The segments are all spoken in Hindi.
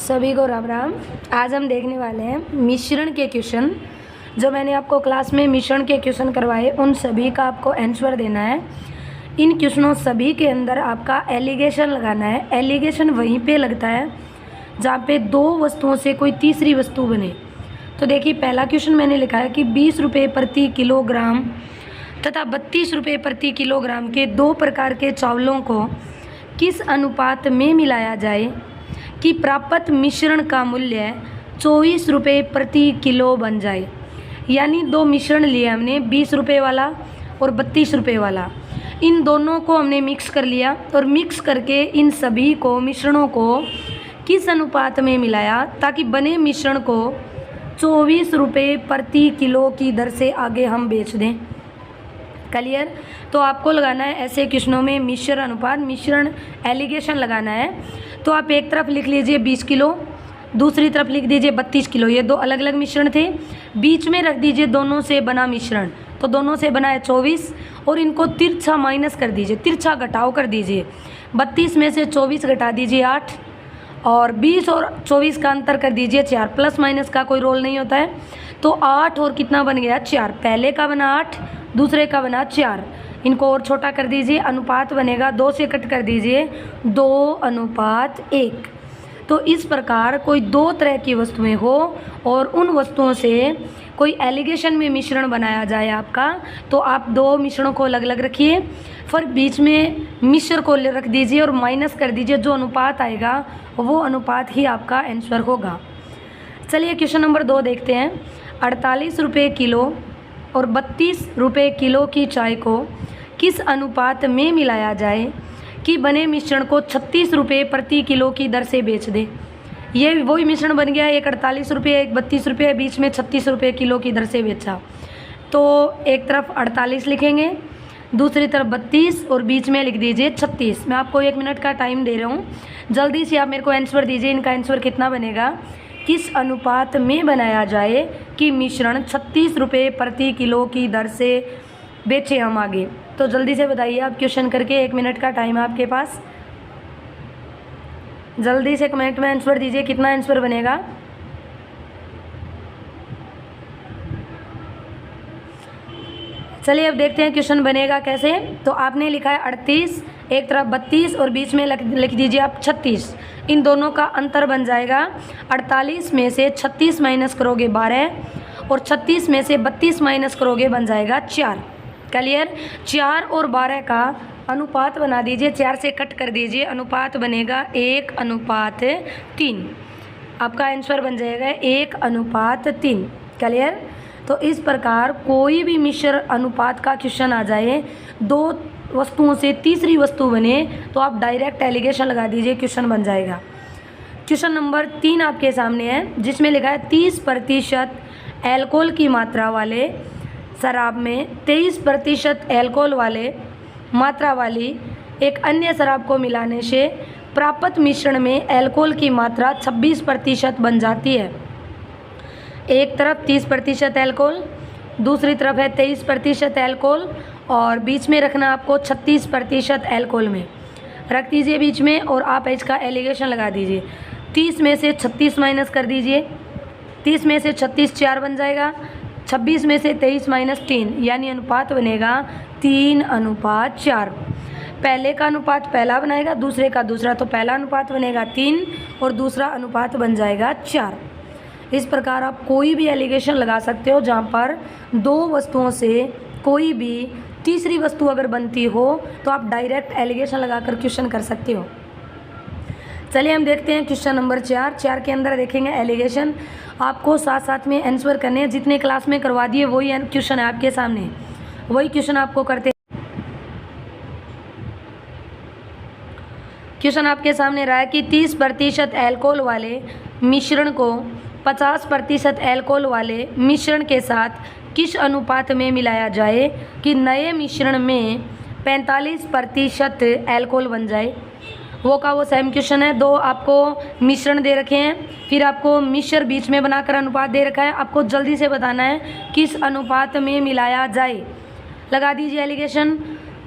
सभी को राम राम। आज हम देखने वाले हैं मिश्रण के क्वेश्चन। जो मैंने आपको क्लास में मिश्रण के क्वेश्चन करवाए उन सभी का आपको आंसर देना है। इन क्वेश्चनों सभी के अंदर आपका एलिगेशन लगाना है। एलिगेशन वहीं पे लगता है जहाँ पे दो वस्तुओं से कोई तीसरी वस्तु बने। तो देखिए, पहला क्वेश्चन मैंने लिखा है कि 20 रुपये प्रति किलोग्राम तथा 32 रुपये प्रति किलोग्राम के दो प्रकार के चावलों को किस अनुपात में मिलाया जाए कि प्राप्त मिश्रण का मूल्य 24 रुपये प्रति किलो बन जाए। यानी दो मिश्रण लिए हमने, 20 रुपये वाला और 32 रुपये वाला। इन दोनों को हमने मिक्स कर लिया और मिक्स करके इन सभी को मिश्रणों को किस अनुपात में मिलाया ताकि बने मिश्रण को 24 रुपये प्रति किलो की दर से आगे हम बेच दें। क्लियर? तो आपको लगाना है ऐसे क्वेश्चनों में मिश्रण अनुपात, मिश्रण एलिगेशन लगाना है। तो आप एक तरफ लिख लीजिए 20 किलो, दूसरी तरफ लिख दीजिए 32 किलो। ये दो अलग अलग मिश्रण थे, बीच में रख दीजिए दोनों से बना मिश्रण। तो दोनों से बना है 24 और इनको तिरछा माइनस कर दीजिए, तिरछा घटाव कर दीजिए। 32 में से 24 घटा दीजिए 8 और 20 और 24 का अंतर कर दीजिए 4। प्लस माइनस का कोई रोल नहीं होता है। तो 8 और कितना बन गया 4। पहले का बना 8, दूसरे का बना 4। इनको और छोटा कर दीजिए, अनुपात बनेगा 2 से कट कर दीजिए 2:1। तो इस प्रकार कोई दो तरह की वस्तुएं हो और उन वस्तुओं से कोई एलिगेशन में मिश्रण बनाया जाए आपका, तो आप दो मिश्रणों को अलग अलग रखिए, फिर बीच में मिश्र को रख दीजिए और माइनस कर दीजिए। जो अनुपात आएगा वो अनुपात ही आपका आंसर होगा। चलिए क्वेश्चन नंबर 2 देखते हैं। 48 रुपये किलो और 32 रुपये किलो की चाय को किस अनुपात में मिलाया जाए कि बने मिश्रण को 36 रुपये प्रति किलो की दर से बेच दे। ये वही मिश्रण बन गया, एक 48 रुपये, एक 32 रुपये, बीच में 36 रुपये किलो की दर से बेचा। तो एक तरफ 48 लिखेंगे, दूसरी तरफ 32 और बीच में लिख दीजिए 36। मैं आपको 1 मिनट का टाइम दे रहा हूँ, जल्दी से आप मेरे को आंसर दीजिए। इनका आंसर कितना बनेगा, किस अनुपात में बनाया जाए कि मिश्रण 36 रुपये प्रति किलो की दर से बेचे हम आगे। तो जल्दी से बताइए आप क्वेश्चन करके, 1 मिनट का टाइम है आपके पास। जल्दी से कमेंट में आंसर दीजिए, कितना आंसर बनेगा। चलिए अब देखते हैं क्वेश्चन बनेगा कैसे। तो आपने लिखा है 38, एक तरफ 32 और बीच में लिख दीजिए आप 36। इन दोनों का अंतर बन जाएगा 48 में से 36 माइनस करोगे 12 और 36 में से 32 माइनस करोगे बन जाएगा 4। क्लियर? 4 और 12 का अनुपात बना दीजिए, 4 से कट कर दीजिए, अनुपात बनेगा 1:3। आपका आंसर बन जाएगा 1:3। क्लियर? तो इस प्रकार कोई भी मिश्र अनुपात का क्वेश्चन आ जाए, दो वस्तुओं से तीसरी वस्तु बने, तो आप डायरेक्ट एलिगेशन लगा दीजिए, क्वेश्चन बन जाएगा। क्वेश्चन नंबर 3 आपके सामने है, जिसमें लिखा है 30% एल्कोहल की मात्रा वाले शराब में 23% एल्कोहल वाले मात्रा वाली एक अन्य शराब को मिलाने से प्राप्त मिश्रण में एल्कोहल की मात्रा 26% बन जाती है। एक तरफ 30% एल्कोहल, दूसरी तरफ है 23% एल्कोहल और बीच में रखना आपको 36% एल्कोहल में रख दीजिए बीच में, और आप इसका एलिगेशन लगा दीजिए। 30 में से 36 माइनस कर दीजिए, 30 में से 36 4 बन जाएगा, 26 में से 23 माइनस 3, यानी अनुपात बनेगा 3:4। पहले का अनुपात पहला बनाएगा, दूसरे का दूसरा, तो पहला अनुपात बनेगा 3 और दूसरा अनुपात बन जाएगा 4। इस प्रकार आप कोई भी एलिगेशन लगा सकते हो जहाँ पर दो वस्तुओं से कोई भी तीसरी वस्तु अगर बनती हो तो आप डायरेक्ट एलिगेशन लगाकर क्वेश्चन कर सकते हो। चलिए हम देखते हैं क्वेश्चन नंबर 4 के अंदर देखेंगे एलिगेशन। आपको साथ साथ में आंसर करने हैं, जितने क्लास में करवा दिए वही क्वेश्चन है आपके सामने, वही क्वेश्चन आपको करते। क्वेश्चन आपके सामने रहा है कि 30% एल्कोहल वाले मिश्रण को 50% एल्कोहल वाले मिश्रण के साथ किस अनुपात में मिलाया जाए कि नए मिश्रण में 45% एल्कोहल बन जाए। वो का वो सेम क्वेश्चन है, दो आपको मिश्रण दे रखे हैं, फिर आपको मिश्र बीच में बनाकर अनुपात दे रखा है, आपको जल्दी से बताना है किस अनुपात में मिलाया जाए। लगा दीजिए एलिगेशन।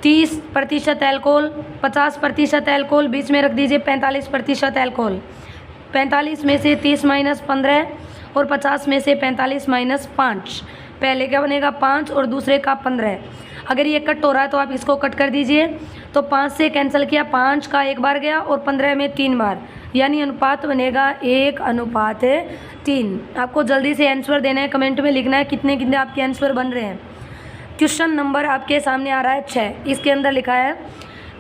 30% एल्कोहल, 50% एल्कोहल, बीच में रख दीजिए 45% एल्कोहल। 45 में से 30 माइनस 15 और 50 में से 45 माइनस 5। पहले का बनेगा 5 और दूसरे का 15। अगर ये कट हो रहा है तो आप इसको कट कर दीजिए। तो 5 से कैंसिल किया, 5 का एक बार गया और 15 में 3 बार, यानी अनुपात बनेगा 1:3। आपको जल्दी से आंसर देना है, कमेंट में लिखना है कितने कितने आपके आंसर बन रहे हैं। क्वेश्चन नंबर आपके सामने आ रहा है 6। इसके अंदर लिखा है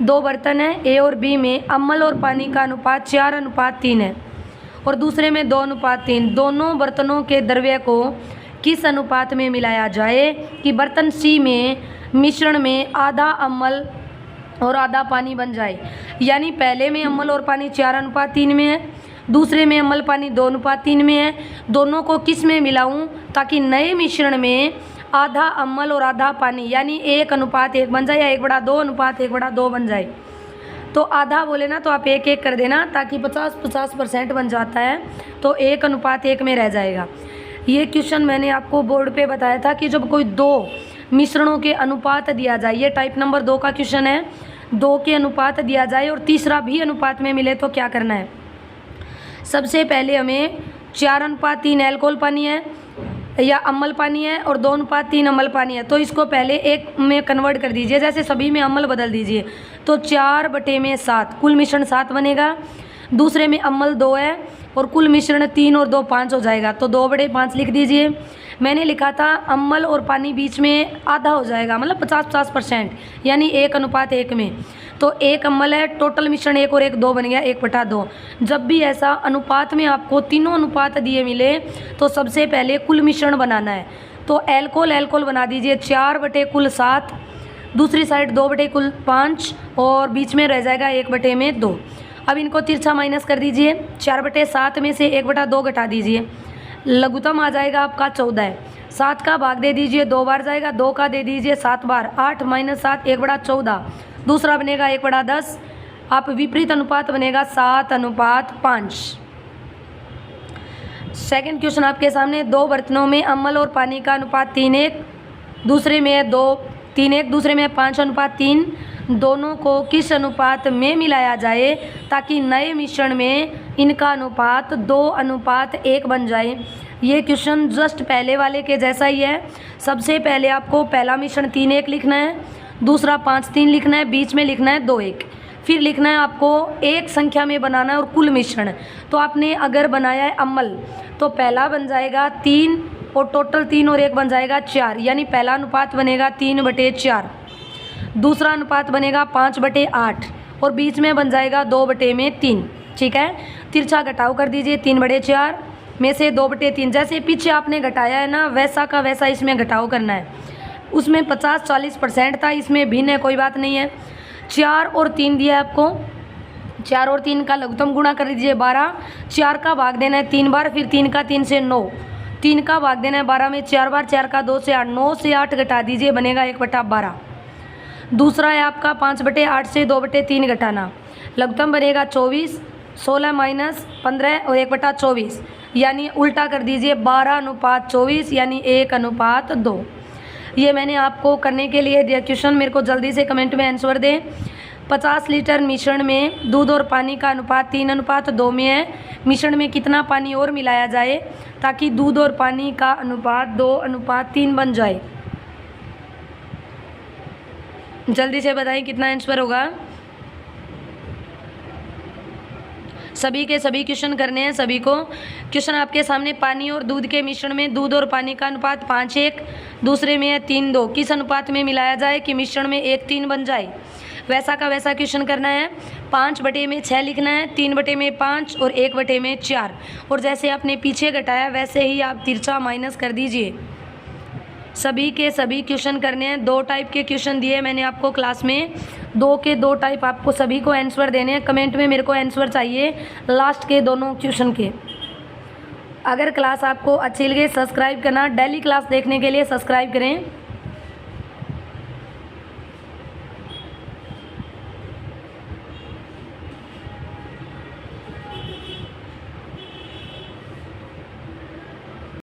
2 बर्तन है, ए और बी में अम्ल और पानी का अनुपात 4:3 है और दूसरे में 2:3। दोनों बर्तनों के द्रव्य को किस अनुपात में मिलाया जाए कि बर्तन सी में मिश्रण में आधा अम्ल और आधा पानी बन जाए। यानी पहले में अम्ल और पानी 4:3 में है, दूसरे में अम्ल पानी 2:3 में है। दोनों को किस में मिलाऊं ताकि नए मिश्रण में आधा अम्ल और आधा पानी यानी 1:1 बन जाए या 1/2:1/2 बन जाए। तो आधा बोले ना तो आप 1:1 कर देना ताकि 50% बन जाता है, तो 1:1 में रह जाएगा। ये क्वेश्चन मैंने आपको बोर्ड पे बताया था कि जब कोई 2 मिश्रणों के अनुपात दिया जाए, ये टाइप नंबर 2 का क्वेश्चन है, 2 के अनुपात दिया जाए और तीसरा भी अनुपात में मिले तो क्या करना है। सबसे पहले हमें 4:3 अल्कोहल पानी है या अम्ल पानी है और 2:3 अम्ल पानी है, तो इसको पहले 1 में कन्वर्ट कर दीजिए। जैसे सभी में अम्ल बदल दीजिए तो 4/7 कुल मिश्रण 7 बनेगा। दूसरे में अम्ल 2 है और कुल मिश्रण 3 और 2 5 हो जाएगा, तो 2/5 लिख दीजिए। मैंने लिखा था अम्ल और पानी बीच में आधा हो जाएगा, मतलब 50% यानी 1:1 में। तो 1 अम्ल है, टोटल मिश्रण 1 और 1 2 बन गया, 1/2। जब भी ऐसा अनुपात में आपको तीनों अनुपात दिए मिले तो सबसे पहले कुल मिश्रण बनाना है। तो अल्कोहल बना दीजिए 4/7, दूसरी साइड 2/5 और बीच में रह जाएगा 1/2। अब इनको तिरछा माइनस कर दीजिए, 4/7 में से 1/2 घटा दीजिए, लघुत्तम आ जाएगा आपका 14 है। 7 का भाग दे दीजिए 2 बार जाएगा, 2 का दे दीजिए 7 बार, 8 - 7 1/14। दूसरा बनेगा 1/10। आप विपरीत अनुपात बनेगा 7:5। सेकंड क्वेश्चन आपके सामने 2 बर्तनों में अम्ल और पानी का अनुपात 3:1, दूसरे में 2:3:1, दूसरे में 5:3। दोनों को किस अनुपात में मिलाया जाए ताकि नए मिश्रण में इनका अनुपात 2:1 बन जाए। ये क्वेश्चन जस्ट पहले वाले के जैसा ही है। सबसे पहले आपको पहला मिश्रण 3:1 लिखना है, दूसरा 5:3 लिखना है, बीच में लिखना है 2:1। फिर लिखना है आपको एक संख्या में बनाना है और कुल मिश्रण। तो आपने अगर बनाया है अम्ल तो पहला बन जाएगा 3 और टोटल 3 और 1 बन जाएगा 4, यानी पहला अनुपात बनेगा 3/4। दूसरा अनुपात बनेगा 5/8 और बीच में बन जाएगा 2/3। ठीक है, तिरछा घटाव कर दीजिए, 3/4 में से 2/3। जैसे पीछे आपने घटाया है ना वैसा का वैसा इसमें घटाव करना है। उसमें 50-40% था, इसमें भिन्न है, कोई बात नहीं है। 4 और 3 दिया है आपको, 4 और 3 का लघुत्तम गुणा कर दीजिए 12। 4 का भाग देना है 3 बार, फिर 3 का 3 से 9, 3 का भाग देना है 12 में 4 बार, 4 का 2 से 8, 9 से 8 घटा दीजिए, बनेगा 1/12। दूसरा है आपका 5/8 से 2/3 घटाना, लघुत्तम बनेगा 24, 16 - 15 और 1/24, यानी उल्टा कर दीजिए 12:24 यानी 1:2। ये मैंने आपको करने के लिए दिया क्वेश्चन, मेरे को जल्दी से कमेंट में आंसर दें। 50 लीटर मिश्रण में दूध और पानी का अनुपात 3:2 में है। मिश्रण में कितना पानी और मिलाया जाए ताकि दूध और पानी का अनुपात 2:3 बन जाए। जल्दी से बताएं कितना आंसर होगा। सभी के सभी क्वेश्चन करने हैं सभी को। क्वेश्चन आपके सामने, पानी और दूध के मिश्रण में दूध और पानी का अनुपात 5:1, दूसरे में है 3:2। किस अनुपात में मिलाया जाए कि मिश्रण में 1:3 बन जाए। वैसा का वैसा क्वेश्चन करना है। 5/6 लिखना है, 3/5 और 1/4। और जैसे आपने पीछे घटाया वैसे ही आप तिरछा माइनस कर दीजिए। सभी के सभी क्वेश्चन करने हैं। 2 टाइप के क्वेश्चन दिए मैंने आपको क्लास में, 2 के 2 टाइप आपको सभी को आंसर देने हैं। कमेंट में मेरे को आंसर चाहिए लास्ट के दोनों क्वेश्चन के। अगर क्लास आपको अच्छी लगे सब्सक्राइब करना, डेली क्लास देखने के लिए सब्सक्राइब करें।